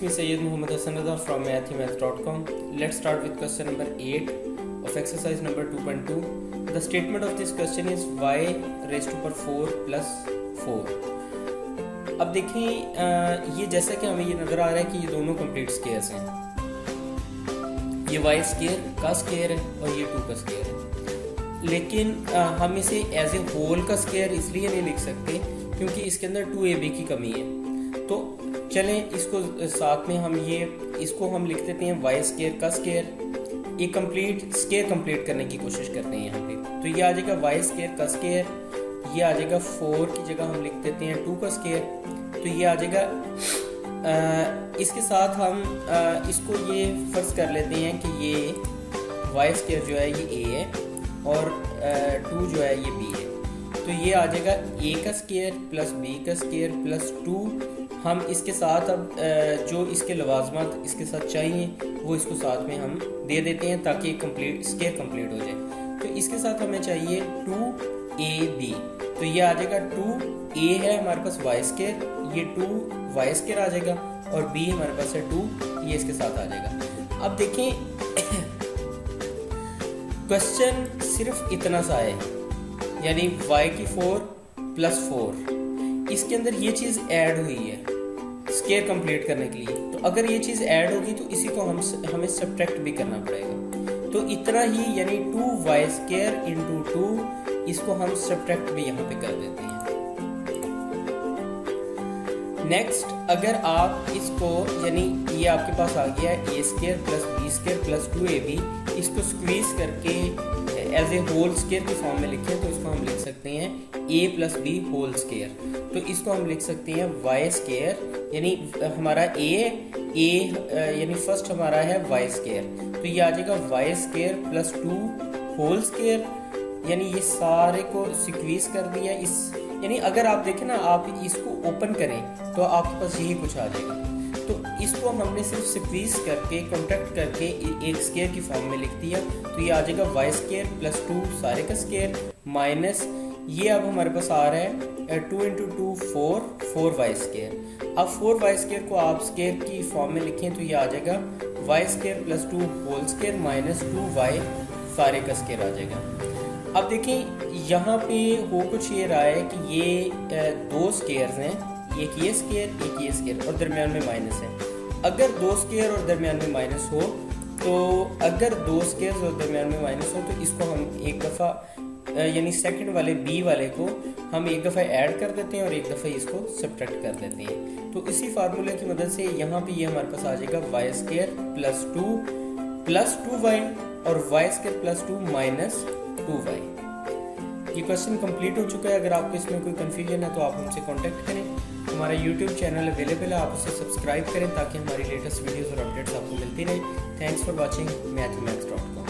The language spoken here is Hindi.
It's me Sayyid Muhammad Hassan Reza from mathemath.com. Let's start with question number 8 of exercise number 2.2. The statement of this question is y raised to power 4 plus 4. अब देखें ये जैसा कि हमें ये नज़र आ रहा है कि ये दोनों कंप्लीट स्केयर्स हैं. ये y स्केयर का स्केयर है और ये 2 का स्केयर है, लेकिन हम इसे एज ए होल का स्केयर इसलिए नहीं लिख सकते क्योंकि इसके अंदर 2ab की कमी है. तो चलें इसको साथ में हम इसको हम लिख देते हैं y स्केयर का स्केयर. ये कंप्लीट स्केयर कंप्लीट करने की कोशिश करते हैं यहाँ पे. तो ये आ जाएगा y स्केयर का स्केयर, ये आ जाएगा 4 की जगह हम लिख देते हैं 2 का स्केयर. तो ये आ जाएगा इसके साथ हम इसको ये फर्ज कर लेते हैं कि ये y स्केयर जो है ये a है और 2 जो है ये b है. तो ये आ जाएगा a का स्केयर प्लस b का स्केयर प्लस 2. हम इसके साथ अब जो इसके लवाजमात इसके साथ चाहिए वो इसको साथ में हम दे देते हैं ताकि कंप्लीट स्केयर कंप्लीट हो जाए. तो इसके साथ हमें चाहिए 2ab. तो ये आ जाएगा 2a है हमारे पास y स्केयर, ये 2 y स्केयर आ जाएगा और b हमारे पास है 2, ये इसके साथ आ जाएगा. अब देखें क्वेश्चन सिर्फ इतना सा है, यानी y की 4 प्लस 4 इसके अंदर ये चीज़ ऐड हुई है स्केयर कंप्लीट करने के लिए. तो अगर ये चीज़ ऐड होगी तो इसी को हमें सब्ट्रैक्ट भी करना पड़ेगा. तो इतना ही, यानी 2y स्केयर इंटू 2, इसको हम सब्ट्रैक्ट भी यहाँ पे कर देते हैं. नेक्स्ट, अगर आप इसको, यानी ये आपके पास आ गया a square plus b square plus 2ab, इसको स्क्वीज करके एज ए होल स्केयर के फॉर्म में लिखें तो इसको हम लिख सकते हैं a plus b whole square. तो इसको हम लिख सकते हैं y स्केयर, यानी हमारा a यानी फर्स्ट हमारा है y स्केयर. तो ये आ जाएगा y square plus 2 whole square, यानी ये सारे को स्क्वीज कर दिया. यानी अगर आप देखें ना, आप इसको ओपन करें तो आपके पास यही कुछ आ जाएगा. तो इसको हमने सिर्फ स्क्वीज करके कॉन्ट्रैक्ट करके एक स्केयर की फॉर्म में लिख दिया. तो ये आ जाएगा y स्केयर प्लस 2 सारे का स्केयर माइनस ये अब हमारे पास आ रहा है 2 इंटू 2 4y स्केयर. अब 4y स्केयर को आप स्केयर की फॉर्म में लिखें तो ये आ जाएगा y square plus 2 whole square minus 2y सारे का स्केयर आ जाएगा. अब देखें यहाँ पे हो कुछ ये रहा है कि ये 2 स्केयर्स हैं, एक ये स्केयर और दरमियान में माइनस है. अगर 2 स्केयर और दरमियान में माइनस हो तो अगर 2 स्केयर्स और दरमियान में माइनस हो तो इसको हम एक दफ़ा, यानी सेकंड वाले b वाले को हम एक दफ़ा ऐड कर देते हैं और एक दफ़ा इसको सब्ट्रैक्ट कर देते हैं. तो इसी फार्मूले की मदद से यहाँ पे ये हमारे पास आ जाएगा y square plus 2 plus 2y और y square plus 2 minus 2y. ये क्वेश्चन कंप्लीट हो चुका है. अगर आपको इसमें कोई कन्फ्यूजन है तो आप हमसे कांटेक्ट करें. हमारा यूट्यूब चैनल अवेलेबल है, आप उसे सब्सक्राइब करें ताकि हमारी लेटेस्ट वीडियोस और अपडेट्स आपको मिलती रहें. Thanks for watching mathemath.com.